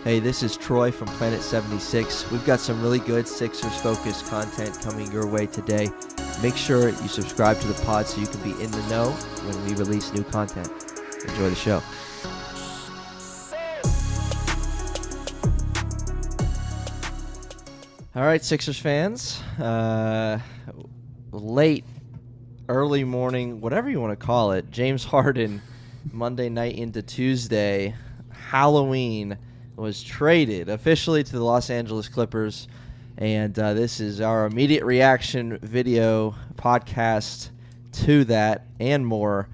Hey, this is Troy from Planet 76. We've got some really good Sixers-focused content coming your way today. Make sure you subscribe to the pod so you can be in the know when we release new content. Enjoy the show. All right, Sixers fans. Late, early morning, whatever you want to call it, James Harden, Monday night into Tuesday, Halloween, was traded officially to the Los Angeles Clippers, and this is our immediate reaction video podcast to that and more,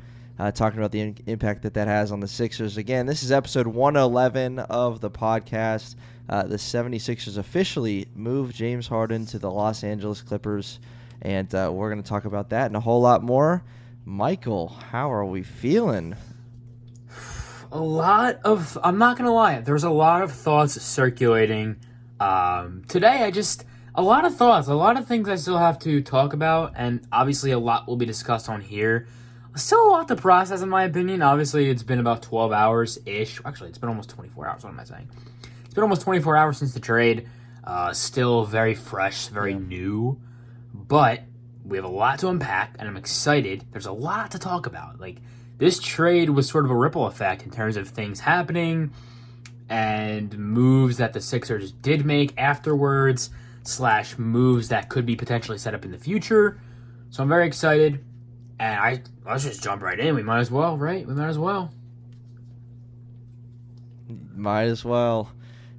talking about the impact that has on the Sixers. Again, this is episode 111 of the podcast. The 76ers officially moved James Harden to the Los Angeles Clippers, and we're going to talk about that and a whole lot more. Michael, how are we feeling? I'm not going to lie, there's a lot of thoughts circulating today. A lot of thoughts, a lot of things I still have to talk about, and obviously a lot will be discussed on here. Still a lot to process, in my opinion. Obviously, it's been about 12 hours-ish. Actually, it's been almost 24 hours. What am I saying? It's been almost 24 hours since the trade. Still very fresh, very new. But we have a lot to unpack, and I'm excited. There's a lot to talk about. This trade was sort of a ripple effect in terms of things happening and moves that the Sixers did make afterwards, / moves that could be potentially set up in the future. So I'm very excited. And let's just jump right in. We might as well, right? We might as well. Might as well.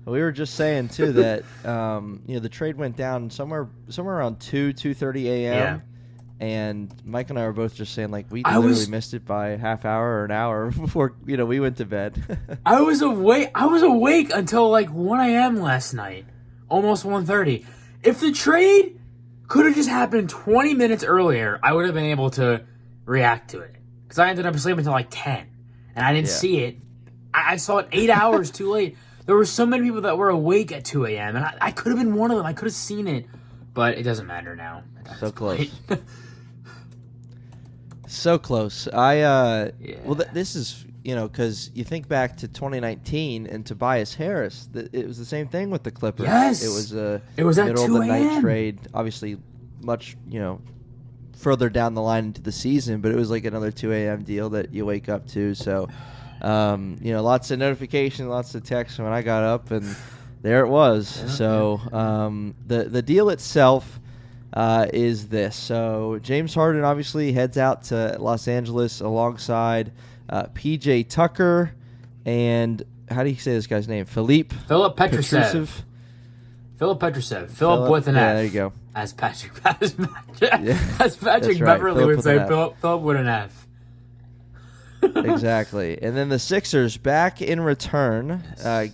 We were just saying too that the trade went down somewhere around 2:30 a.m. Yeah. And Mike and I were both just saying we literally missed it by a half hour or an hour before we went to bed. I was awake until 1 a.m. last night, almost 1:30. If the trade could have just happened 20 minutes earlier, I would have been able to react to it. Because I ended up sleeping until 10, and I didn't see it. I saw it 8 hours too late. There were so many people that were awake at 2 a.m., and I could have been one of them. I could have seen it, but it doesn't matter now. So close. So close. This is, because you think back to 2019 and Tobias Harris, it was the same thing with the Clippers. Yes. It was a middle of the night trade, obviously much, further down the line into the season, but it was another 2 a.m. deal that you wake up to. So, lots of notifications, lots of texts when I got up, and there it was. Yeah. So, the deal itself is this. So James Harden obviously heads out to Los Angeles alongside PJ Tucker and how do you say this guy's name? Filip Petrusev. Filip Petrusev. Filip with an F. Yeah, there you go. As Patrick Beverly would say, Filip with an F. Exactly. And then the Sixers back in return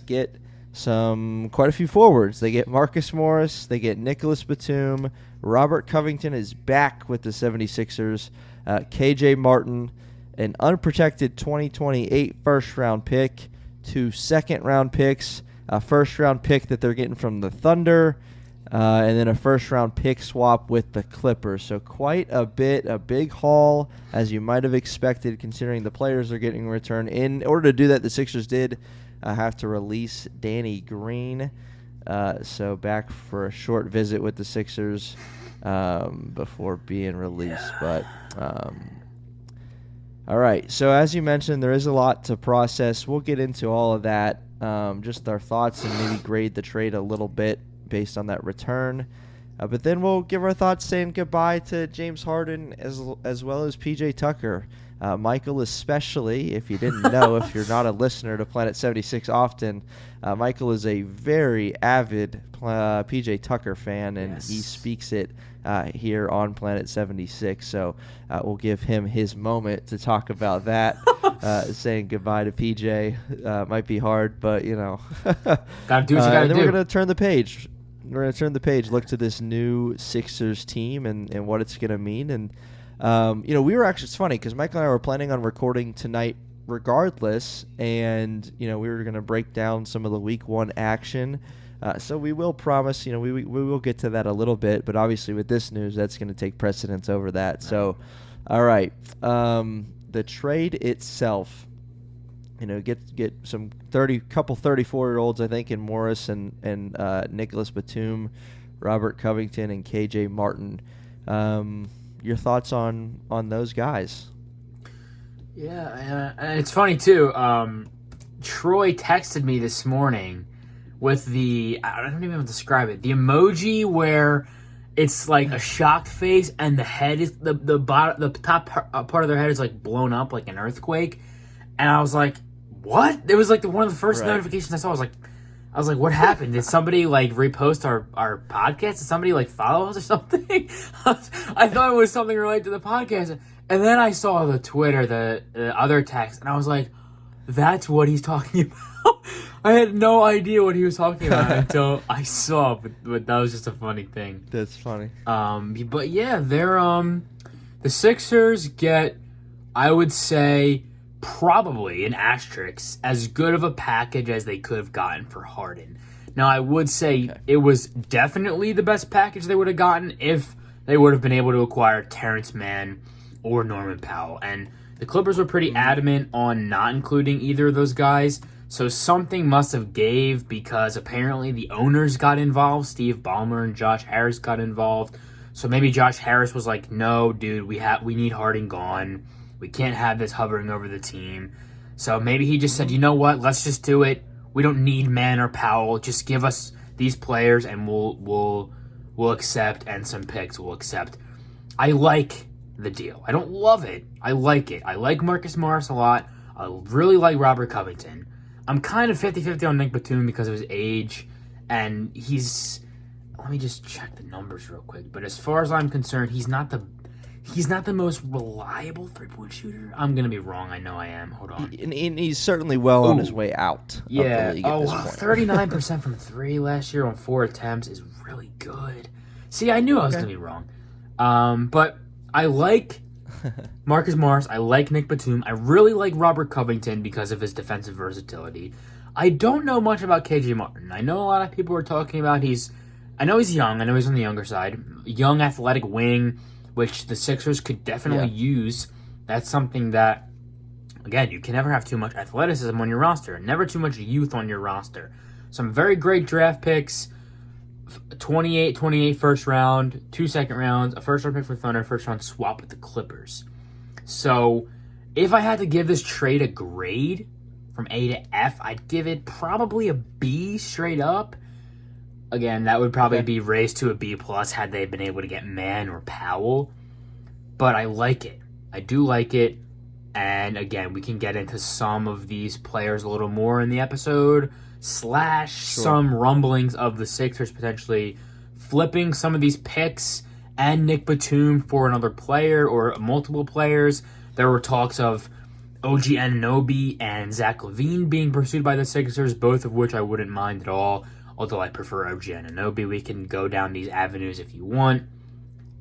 get quite a few forwards. They get Marcus Morris. They get Nic Batum. Robert Covington is back with the 76ers. KJ Martin, an unprotected 2028 first-round pick, 2 second-round picks, a first-round pick that they're getting from the Thunder, and then a first-round pick swap with the Clippers. So quite a big haul, as you might have expected, considering the players are getting returned. In order to do that, the Sixers did have to release Danny Green. So back for a short visit with the Sixers before being released. But all right. So as you mentioned, there is a lot to process. We'll get into all of that, just our thoughts, and maybe grade the trade a little bit based on that return. But then we'll give our thoughts saying goodbye to James Harden as well as PJ Tucker. Michael, especially, if you didn't know, if you're not a listener to Planet 76 often, Michael is a very avid PJ Tucker fan, and he speaks it here on Planet 76. So we'll give him his moment to talk about that. Saying goodbye to PJ might be hard, but, Gotta do and what you gotta do. then we're going to turn the page. We're going to turn the page, look to this new Sixers team and what it's going to mean. And we were actually, it's funny because Michael and I were planning on recording tonight regardless, and we were going to break down some of the week 1 action. So we will promise, we will get to that a little bit, but obviously with this news, that's going to take precedence over that. So, all right, the trade itself. get some 34-year-olds, I think, in Morris and Nicholas Batum, Robert Covington, and KJ Martin. Your thoughts on those guys? Yeah, and it's funny too. Troy texted me this morning with I don't even know how to describe it. The emoji where it's like a shocked face and the head is the top part of their head is like blown up like an earthquake. And I was like, what? It was like one of the first notifications I saw. I was like, what happened? Did somebody like repost our podcast? Did somebody like follow us or something? I thought it was something related to the podcast. And then I saw the Twitter, the other text, and I was like, that's what he's talking about. I had no idea what he was talking about until I saw, but that was just a funny thing. That's funny. But yeah, they're the Sixers get, I would say, probably an asterisk, as good of a package as they could have gotten for Harden. Now, I would say it was definitely the best package they would have gotten if they would have been able to acquire Terrence Mann or Norman Powell. And the Clippers were pretty adamant on not including either of those guys. So something must have gave, because apparently the owners got involved. Steve Ballmer and Josh Harris got involved. So maybe Josh Harris was like, no, dude, we need Harden gone. We can't have this hovering over the team. So maybe he just said, you know what, let's just do it. We don't need Mann or Powell. Just give us these players and we'll accept, and some picks we'll accept. I like the deal. I don't love it. I like it. I like Marcus Morris a lot. I really like Robert Covington. I'm kind of 50-50 on Nic Batum because of his age, and let me just check the numbers real quick. But as far as I'm concerned, he's not the most reliable three-point shooter. I'm going to be wrong. I know I am. Hold on. And he's certainly well on his way out of the league at this point. 39% from three last year on 4 attempts is really good. See, I knew I was going to be wrong. But I like Marcus Morris. I like Nic Batum. I really like Robert Covington because of his defensive versatility. I don't know much about KJ Martin. I know a lot of people are talking about I know he's young. I know he's on the younger side. Young, athletic wing, which the Sixers could definitely use. That's something that, again, you can never have too much athleticism on your roster. Never too much youth on your roster. Some very great draft picks. 28 first round, 2 second rounds, a first round pick for Thunder, first round swap with the Clippers. So if I had to give this trade a grade from A to F, I'd give it probably a B straight up. Again, that would probably be raised to a B plus had they been able to get Mann or Powell. But I like it. I do like it. And again, we can get into some of these players a little more in the episode. Some rumblings of the Sixers potentially flipping some of these picks and Nic Batum for another player or multiple players. There were talks of OG Anunoby and Zach LaVine being pursued by the Sixers, both of which I wouldn't mind at all, although I prefer OG Anunoby. We can go down these avenues if you want.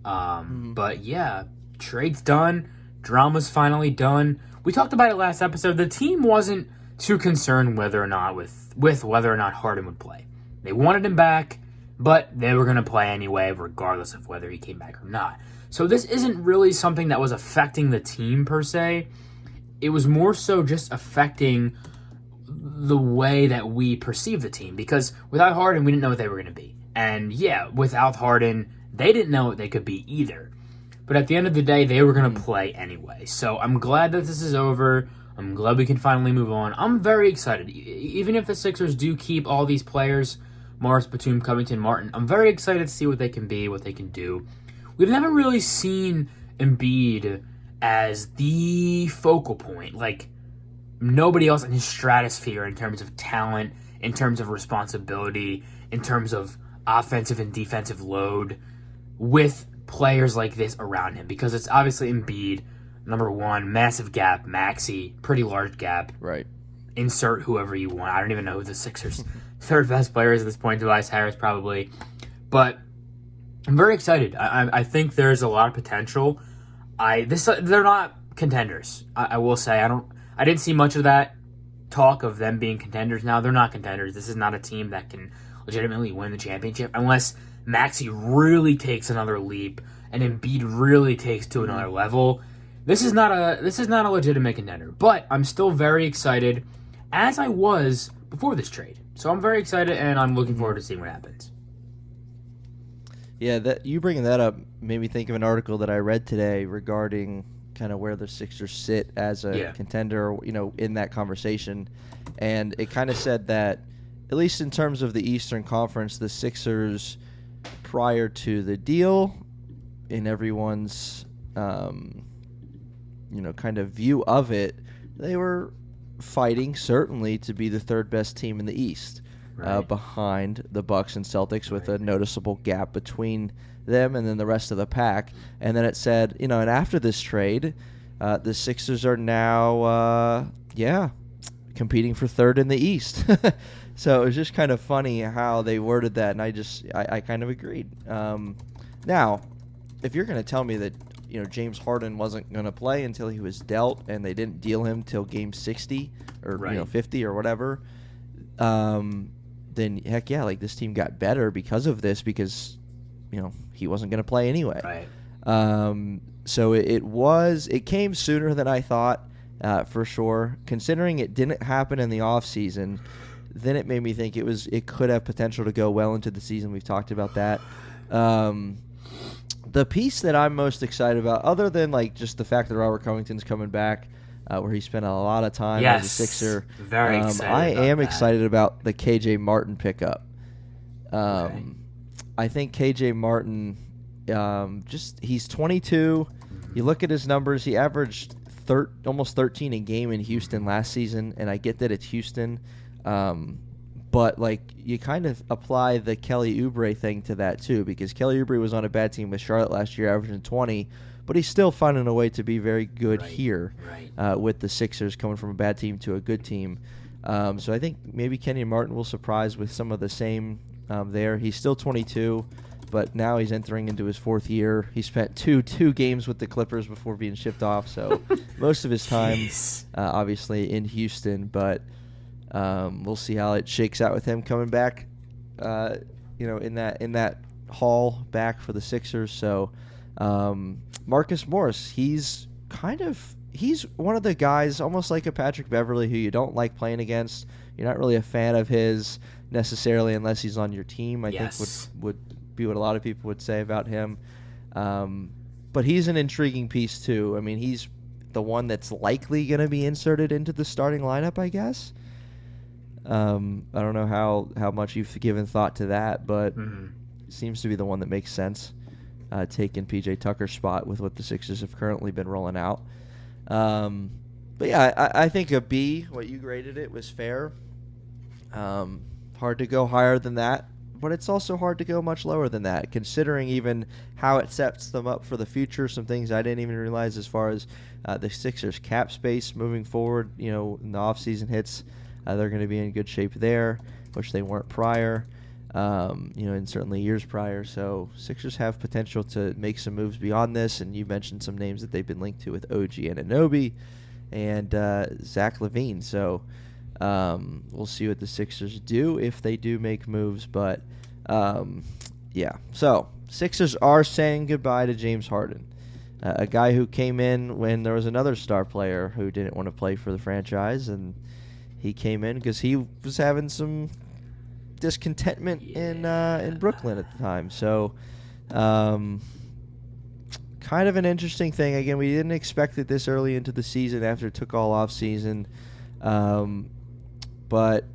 But yeah, trade's done. Drama's finally done. We talked about it last episode. The team wasn't too concerned whether or not whether or not Harden would play. They wanted him back, but they were going to play anyway, regardless of whether he came back or not. So this isn't really something that was affecting the team per se. It was more so just affecting the way that we perceive the team, because without Harden, we didn't know what they were going to be. And yeah, without Harden, they didn't know what they could be either. But at the end of the day, they were going to play anyway. So I'm glad that this is over. I'm glad we can finally move on. I'm very excited. Even if the Sixers do keep all these players, Morris, Batum, Covington, Martin, I'm very excited to see what they can be, what they can do. We've never really seen Embiid as the focal point. Like, nobody else in his stratosphere in terms of talent, in terms of responsibility, in terms of offensive and defensive load, with players like this around him. Because it's obviously Embiid, number one, massive gap, Maxey, pretty large gap. Right. Insert whoever you want. I don't even know who the Sixers' third best player is at this point. Tobias Harris probably. But I'm very excited. I think there's a lot of potential. They're not contenders. I will say I didn't see much of that talk of them being contenders. Now they're not contenders. This is not a team that can legitimately win the championship unless Maxey really takes another leap and Embiid really takes to another level. This is not a legitimate contender, but I'm still very excited, as I was before this trade. So I'm very excited, and I'm looking forward to seeing what happens. Yeah, that you bringing that up made me think of an article that I read today regarding kind of where the Sixers sit as a contender, in that conversation. And it kind of said that, at least in terms of the Eastern Conference, the Sixers, prior to the deal, in everyone's, kind of view of it, they were fighting certainly to be the third best team in the East. Right. Behind the Bucks and Celtics, with a noticeable gap between them and then the rest of the pack. And then it said, and after this trade, the Sixers are now, competing for third in the East. So it was just kind of funny how they worded that, and I kind of agreed. Now, if you're going to tell me that, James Harden wasn't going to play until he was dealt, and they didn't deal him till game 60 or 50 or whatever, then heck yeah, like this team got better because of this, because he wasn't going to play anyway. Right. So it came sooner than I thought, for sure. Considering it didn't happen in the off season, then it made me think it could have potential to go well into the season. We've talked about that. The piece that I'm most excited about, other than like just the fact that Robert Covington's coming back, where he spent a lot of time as a Sixer. Very excited. I am excited about the KJ Martin pickup. Okay. I think KJ Martin, he's 22. You look at his numbers, he averaged almost 13 a game in Houston last season, and I get that it's Houston. But like you kind of apply the Kelly Oubre thing to that too, because Kelly Oubre was on a bad team with Charlotte last year, averaging 20. But he's still finding a way to be very good here with the Sixers, coming from a bad team to a good team. So I think maybe Kenyon Martin will surprise with some of the same there. He's still 22, but now he's entering into his fourth year. He spent two games with the Clippers before being shipped off, so most of his time obviously in Houston. But we'll see how it shakes out with him coming back, in that haul back for the Sixers. So. Marcus Morris, he's one of the guys, almost like a Patrick Beverley, who you don't like playing against. You're not really a fan of his necessarily unless he's on your team, I think would be what a lot of people would say about him. But he's an intriguing piece too. I mean, he's the one that's likely going to be inserted into the starting lineup, I guess. I don't know how much you've given thought to that, but it seems to be the one that makes sense. Taking P.J. Tucker's spot with what the Sixers have currently been rolling out. But yeah, I think a B, what you graded it, was fair. Hard to go higher than that, but it's also hard to go much lower than that, considering even how it sets them up for the future. Some things I didn't even realize as far as the Sixers cap space moving forward. In the offseason hits, they're going to be in good shape there, which they weren't prior. And certainly years prior. So Sixers have potential to make some moves beyond this, and you mentioned some names that they've been linked to with OG Anunoby and Zach LaVine. So we'll see what the Sixers do if they do make moves. But, So Sixers are saying goodbye to James Harden, a guy who came in when there was another star player who didn't want to play for the franchise, and he came in because he was having some discontentment in Brooklyn at the time. So kind of an interesting thing. Again, we didn't expect it this early into the season after it took all off season. But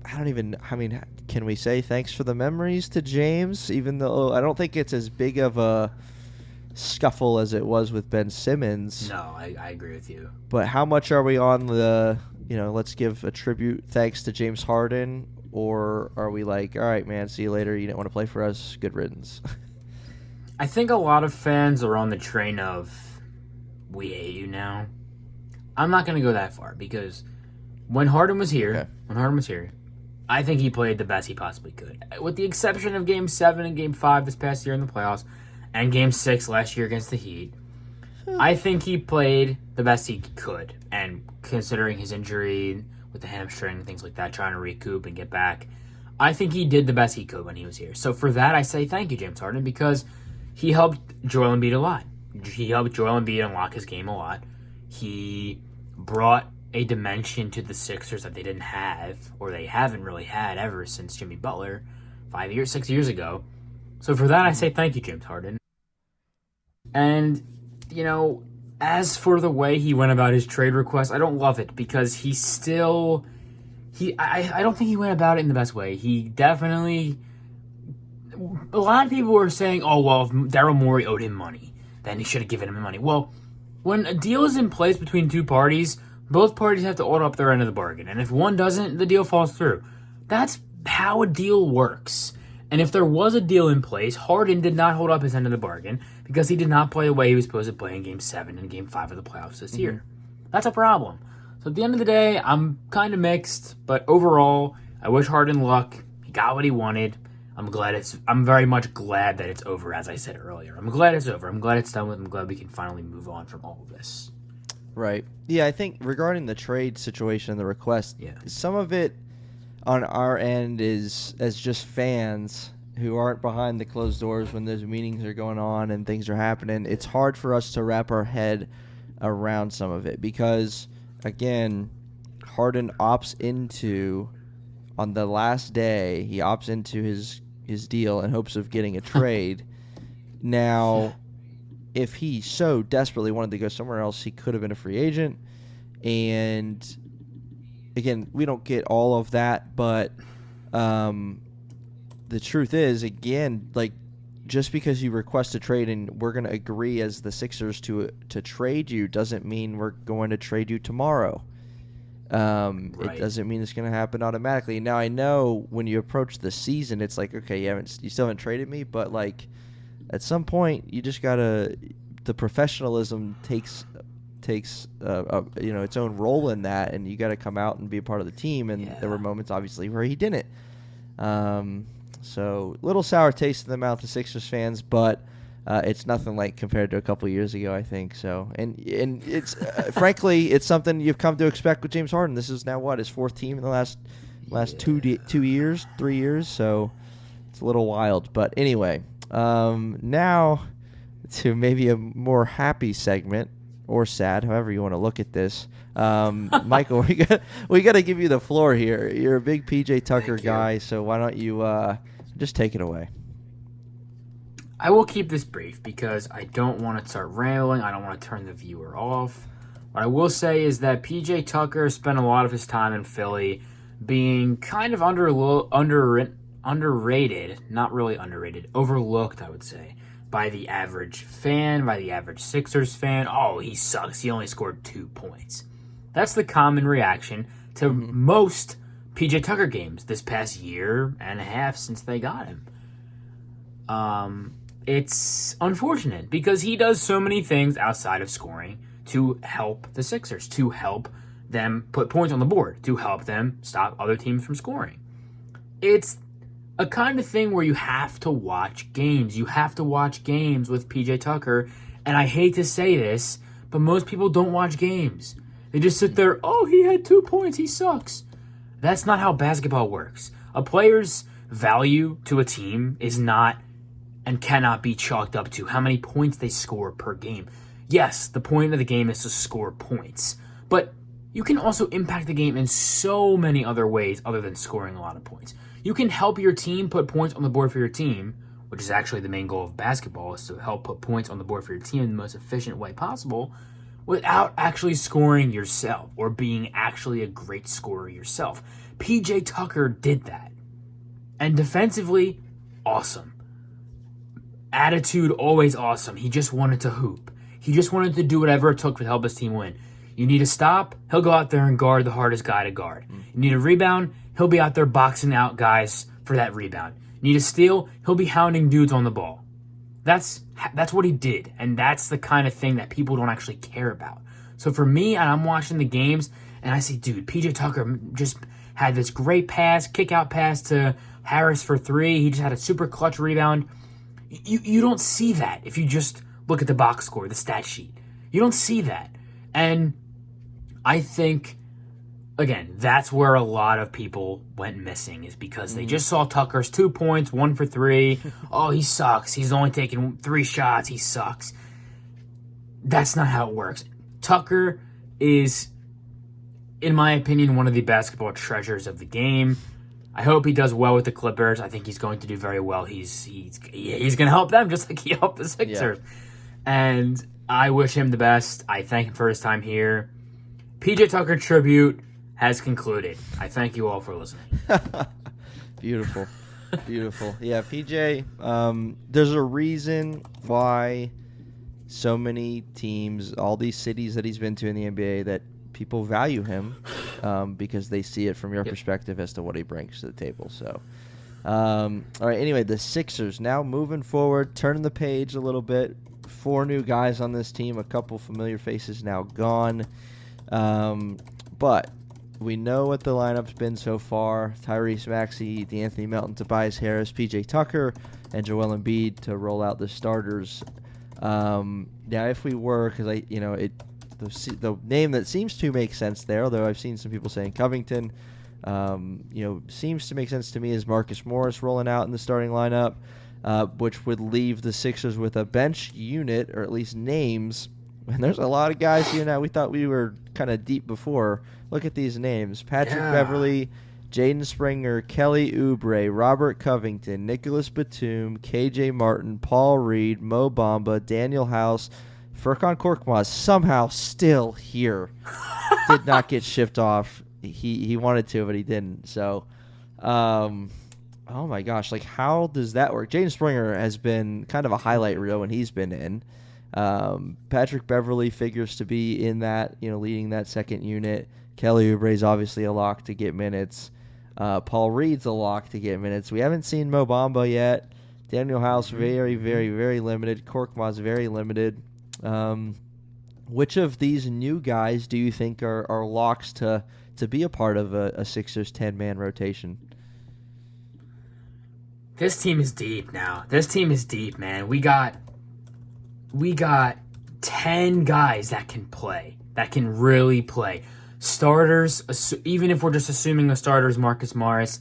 can we say thanks for the memories to James, even though I don't think it's as big of a scuffle as it was with Ben Simmons? No, I agree with you. But how much are we on the, let's give a tribute thanks to James Harden, or are we like, all right, man, see you later, you didn't want to play for us, good riddance? I think a lot of fans are on the train of, we hate you now. I'm not going to go that far, because when Harden was here, I think he played the best he possibly could. With the exception of Game 7 and Game 5 this past year in the playoffs, and Game 6 last year against the Heat, I think he played the best he could. And considering his injury with the hamstring and things like that, trying to recoup and get back, I think he did the best he could when he was here. So for that, I say thank you, James Harden, because he helped Joel Embiid a lot. He helped Joel Embiid unlock his game a lot. He brought a dimension to the Sixers that they didn't have, or they haven't really had ever since Jimmy Butler 6 years ago. So for that, I say thank you, James Harden. And, as for the way he went about his trade request, I don't love it because I don't think he went about it in the best way. He definitely, a lot of people were saying, oh, well, if Daryl Morey owed him money, then he should have given him money. Well, when a deal is in place between two parties, both parties have to hold up their end of the bargain. And if one doesn't, the deal falls through. That's how a deal works. And if there was a deal in place, Harden did not hold up his end of the bargain because he did not play the way he was supposed to play in Game 7 and Game 5 of the playoffs this year. That's a problem. So at the end of the day, I'm kind of mixed, but overall, I wish Harden luck. He got what he wanted. I'm very much glad that it's over, as I said earlier. I'm glad it's over. I'm glad it's done with. I'm glad we can finally move on from all of this. Right. Yeah, I think regarding the trade situation and the request, some of it on our end is as just fans who aren't behind the closed doors when those meetings are going on and things are happening. It's hard for us to wrap our head around some of it because, again, Harden opts into, on the last day, he opts into his deal in hopes of getting a trade. Now, if he so desperately wanted to go somewhere else, he could have been a free agent. And again, we don't get all of that, but the truth is, again, like, just because you request a trade and we're going to agree as the Sixers to trade you doesn't mean we're going to trade you tomorrow. Right. It doesn't mean it's going to happen automatically. Now, I know when you approach the season, it's like, okay, you still haven't traded me, but like at some point, you just gotta. The professionalism takes its own role in that, and you got to come out and be a part of the team. And there were moments, obviously, where he didn't. So little sour taste in the mouth of Sixers fans, but it's nothing like compared to a couple years ago, I think. So, and it's frankly, it's something you've come to expect with James Harden. This is now his fourth team in the last 3 years. So it's a little wild, but anyway, now to maybe a more happy segment or sad, however you want to look at this. Michael, we got to give you the floor here. You're a big PJ Tucker guy, so why don't you just take it away? I will keep this brief because I don't want to start rambling. I don't want to turn the viewer off. What I will say is that PJ Tucker spent a lot of his time in Philly being kind of underrated, not really underrated, overlooked, I would say, by the average fan, by the average Sixers fan. Oh, he sucks. He only scored 2 points. That's the common reaction to most PJ Tucker games this past year and a half since they got him. It's unfortunate because he does so many things outside of scoring to help the Sixers, to help them put points on the board, to help them stop other teams from scoring. It's a kind of thing where you have to watch games. You have to watch games with PJ Tucker, and I hate to say this, but most people don't watch games. They just sit there, oh, he had 2 points, he sucks. That's not how basketball works. A player's value to a team is not and cannot be chalked up to how many points they score per game. Yes, the point of the game is to score points, but you can also impact the game in so many other ways other than scoring a lot of points. You can help your team put points on the board for your team, which is actually the main goal of basketball, is to help put points on the board for your team in the most efficient way possible without actually scoring yourself or being actually a great scorer yourself. PJ Tucker did that. And defensively, awesome. Attitude, always awesome. He just wanted to hoop. He just wanted to do whatever it took to help his team win. You need a stop, he'll go out there and guard the hardest guy to guard. You need a rebound, he'll be out there boxing out guys for that rebound. You need a steal, he'll be hounding dudes on the ball. That's what he did, and that's the kind of thing that people don't actually care about. So for me, and I'm watching the games, and I see, dude, PJ Tucker just had this great pass, kick-out pass to Harris for 3. He just had a super clutch rebound. You don't see that if you just look at the box score, the stat sheet. You don't see that. And I think, again, that's where a lot of people went missing, is because they just saw Tucker's 2 points, 1 for 3. Oh, he sucks. He's only taken 3 shots. He sucks. That's not how it works. Tucker is, in my opinion, one of the basketball treasures of the game. I hope he does well with the Clippers. I think he's going to do very well. He's going to help them just like he helped the Sixers. Yeah. And I wish him the best. I thank him for his time here. PJ Tucker tribute has concluded. I thank you all for listening. Beautiful. Beautiful. Yeah, PJ, there's a reason why so many teams, all these cities that he's been to in the NBA, that people value him because they see it from your perspective as to what he brings to the table. So, all right, anyway, the Sixers now moving forward, turning the page a little bit. 4 new guys on this team, a couple familiar faces now gone. But we know what the lineup's been so far. Tyrese Maxey, D'Anthony Melton, Tobias Harris, PJ Tucker, and Joel Embiid to roll out the starters. Now, if we were, because the name that seems to make sense there, although I've seen some people saying Covington, seems to make sense to me, is Marcus Morris rolling out in the starting lineup, which would leave the Sixers with a bench unit, or at least names. And there's a lot of guys here now. We thought we were kind of deep before. Look at these names: Patrick Beverley, Jaden Springer, Kelly Oubre, Robert Covington, Nicholas Batum, KJ Martin, Paul Reed, Mo Bamba, Daniel House, Furkan Korkmaz somehow still here. Did not get shipped off. He wanted to, but he didn't. So, oh my gosh, like how does that work? Jaden Springer has been kind of a highlight reel when he's been in. Patrick Beverley figures to be in that, leading that second unit. Kelly Oubre is obviously a lock to get minutes. Paul Reed's a lock to get minutes. We haven't seen Mo Bamba yet. Daniel House, very, very, very limited. Korkmaz, very limited. Which of these new guys do you think are locks to be a part of a Sixers 10-man rotation? This team is deep now. This team is deep, man. We got 10 guys that can play, that can really play. Starters, even if we're just assuming the starters, Marcus Morris,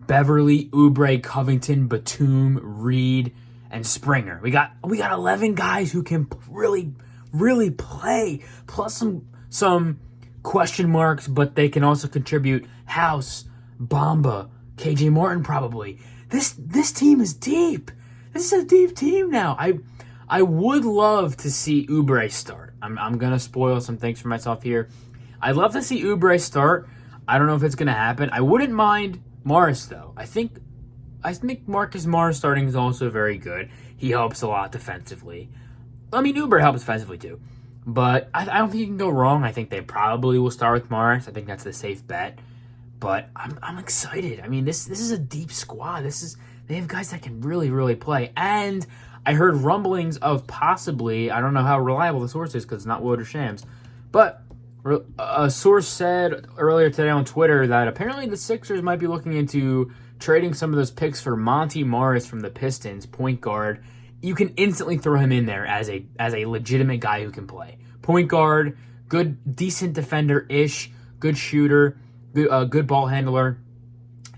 Beverly, Oubre, Covington, Batum, Reed, and Springer. We got 11 guys who can really, really play, plus some question marks, but they can also contribute. House, Bamba, KJ Martin probably. This team is deep. This is a deep team now. I would love to see Oubre start. I'm going to spoil some things for myself here. I'd love to see Oubre start. I don't know if it's going to happen. I wouldn't mind Morris, though. I think Marcus Morris starting is also very good. He helps a lot defensively. I mean, Oubre helps defensively, too. But I don't think you can go wrong. I think they probably will start with Morris. I think that's the safe bet. But I'm excited. I mean, this is a deep squad. They have guys that can really, really play. And I heard rumblings of possibly, I don't know how reliable the source is because it's not Wood or Shams, but a source said earlier today on Twitter that apparently the Sixers might be looking into trading some of those picks for Monty Morris from the Pistons, point guard. You can instantly throw him in there as a legitimate guy who can play. Point guard, good, decent defender-ish, good shooter, good ball handler.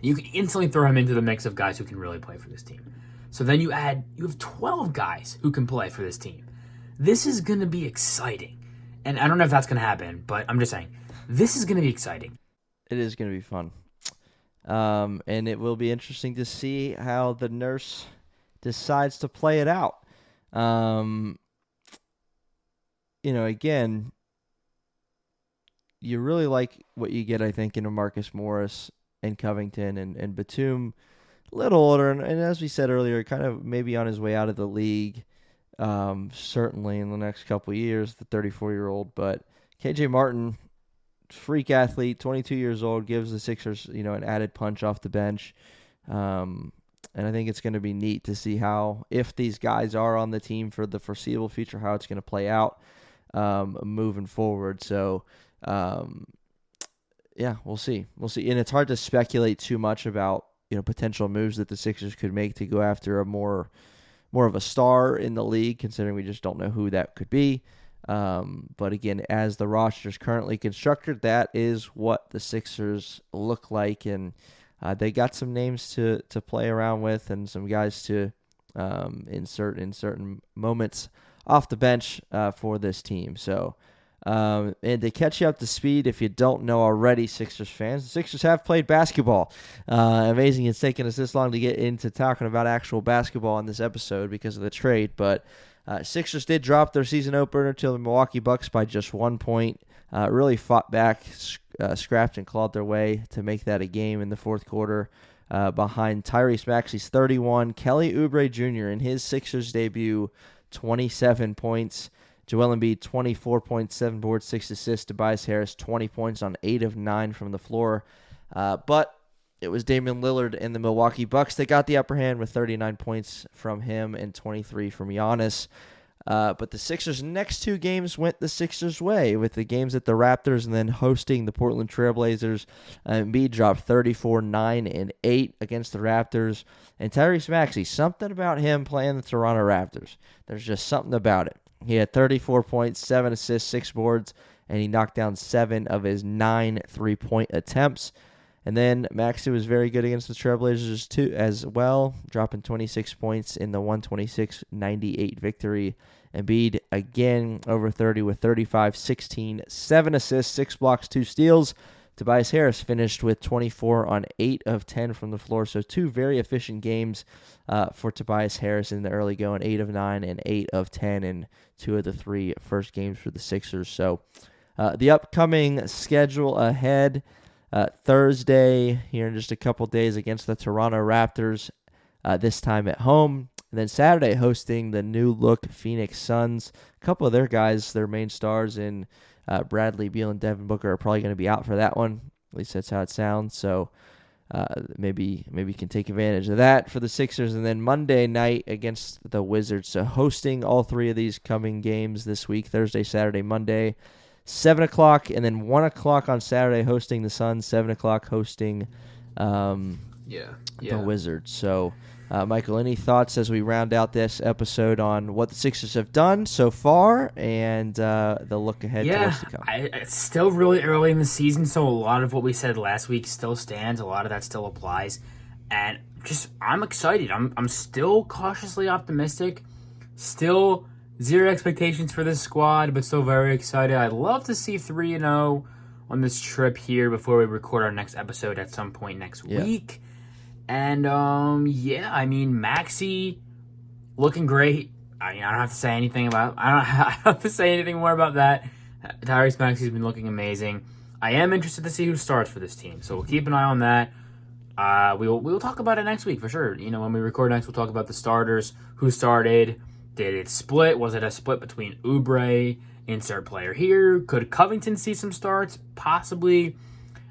You can instantly throw him into the mix of guys who can really play for this team. So then you have 12 guys who can play for this team. This is going to be exciting. And I don't know if that's going to happen, but I'm just saying, this is going to be exciting. It is going to be fun. And it will be interesting to see how the nurse decides to play it out. Again, you really like what you get, I think, in a Marcus Morris and Covington and Batum. A little older, and as we said earlier, kind of maybe on his way out of the league, certainly in the next couple of years, the 34-year-old. But KJ Martin, freak athlete, 22 years old, gives the Sixers, an added punch off the bench. And I think it's going to be neat to see how, if these guys are on the team for the foreseeable future, how it's going to play out moving forward. So, we'll see. And it's hard to speculate too much about potential moves that the Sixers could make to go after a more of a star in the league, considering we just don't know who that could be. But again, as the roster is currently constructed, that is what the Sixers look like, and they got some names to play around with and some guys to insert in certain moments off the bench for this team. So, and to catch you up to speed, if you don't know already, Sixers fans, the Sixers have played basketball. Amazing it's taken us this long to get into talking about actual basketball in this episode because of the trade, but Sixers did drop their season opener to the Milwaukee Bucks by just 1 point. Really fought back, scrapped and clawed their way to make that a game in the fourth quarter behind Tyrese Maxey's 31, Kelly Oubre Jr. in his Sixers debut, 27 points. Joel Embiid, 24 points, 7 boards, 6 assists. Tobias Harris, 20 points on 8 of 9 from the floor. But it was Damian Lillard and the Milwaukee Bucks that got the upper hand with 39 points from him and 23 from Giannis. But the Sixers' next 2 games went the Sixers' way, with the games at the Raptors and then hosting the Portland Trailblazers. Embiid dropped 34, 9, and 8 against the Raptors. And Tyrese Maxey, something about him playing the Toronto Raptors. There's just something about it. He had 34 points, 7 assists, 6 boards, and he knocked down 7 of his 9 3-point attempts. And then Maxey was very good against the Trailblazers too, as well, dropping 26 points in the 126-98 victory. Embiid again over 30 with 35, 16, 7 assists, 6 blocks, 2 steals. Tobias Harris finished with 24 on 8 of 10 from the floor. So 2 very efficient games for Tobias Harris in the early going, 8 of 9 and 8 of 10 in 2 of the 3 first games for the Sixers. So the upcoming schedule ahead, Thursday here in just a couple days against the Toronto Raptors, this time at home. And then Saturday hosting the new-look Phoenix Suns. A couple of their guys, their main stars in Bradley Beal and Devin Booker, are probably going to be out for that one. At least that's how it sounds. So maybe you can take advantage of that for the Sixers. And then Monday night against the Wizards. So hosting all 3 of these coming games this week, Thursday, Saturday, Monday. 7 o'clock, and then 1 o'clock on Saturday hosting the Suns, 7 o'clock hosting the Wizards. So, Michael, any thoughts as we round out this episode on what the Sixers have done so far and the look ahead to what's to come? It's still really early in the season, so a lot of what we said last week still stands. A lot of that still applies. And I'm excited. I'm still cautiously optimistic. Still zero expectations for this squad, but still very excited. I'd love to see 3-0 on this trip here before we record our next episode at some point next week. And, Maxey looking great. I don't have to say anything about... I don't have to say anything more about that. Tyrese Maxey's been looking amazing. I am interested to see who starts for this team, so we'll keep an eye on that. We'll talk about it next week for sure. When we record next, we'll talk about the starters, who started. Did it split? Was it a split between Oubre, insert player here? Could Covington see some starts? Possibly.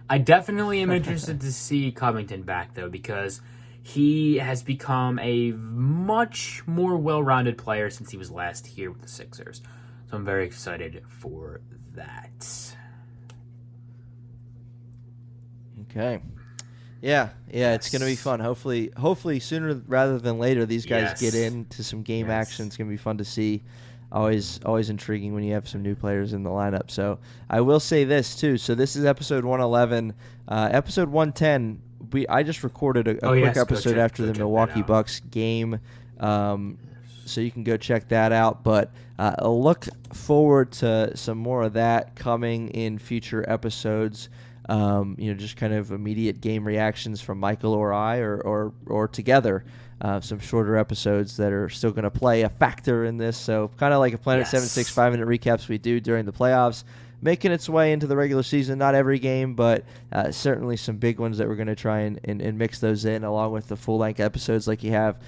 I definitely am interested to see Covington back, though, because he has become a much more well-rounded player since he was last here with the Sixers. So I'm very excited for that. Okay. Yeah, it's going to be fun. Hopefully sooner rather than later, these guys get into some game action. It's going to be fun to see. Always intriguing when you have some new players in the lineup. So I will say this, too. So this is episode 111. Episode 110, I just recorded a quick episode after the Milwaukee Bucks game. So you can go check that out. But look forward to some more of that coming in future episodes. Just kind of immediate game reactions from Michael or I or together. Some shorter episodes that are still going to play a factor in this. So kind of like a Planet 76 5-minute recaps we do during the playoffs, making its way into the regular season. Not every game, but certainly some big ones that we're going to try and mix those in along with the full-length episodes like you have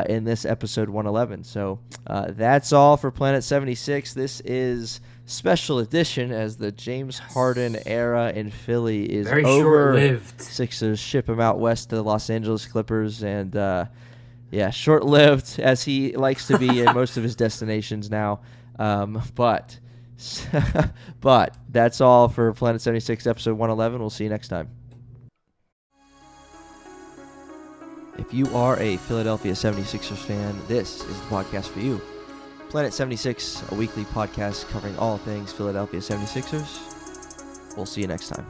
in this episode 111. So that's all for Planet 76. This is special edition as the James Harden era in Philly is very over. Short-lived. Sixers ship him out west to the Los Angeles Clippers, and short-lived as he likes to be in most of his destinations now. But that's all for Planet 76 episode 111. We'll see you next time. If you are a Philadelphia 76ers fan, this is the podcast for you. Planet 76, a weekly podcast covering all things Philadelphia 76ers. We'll see you next time.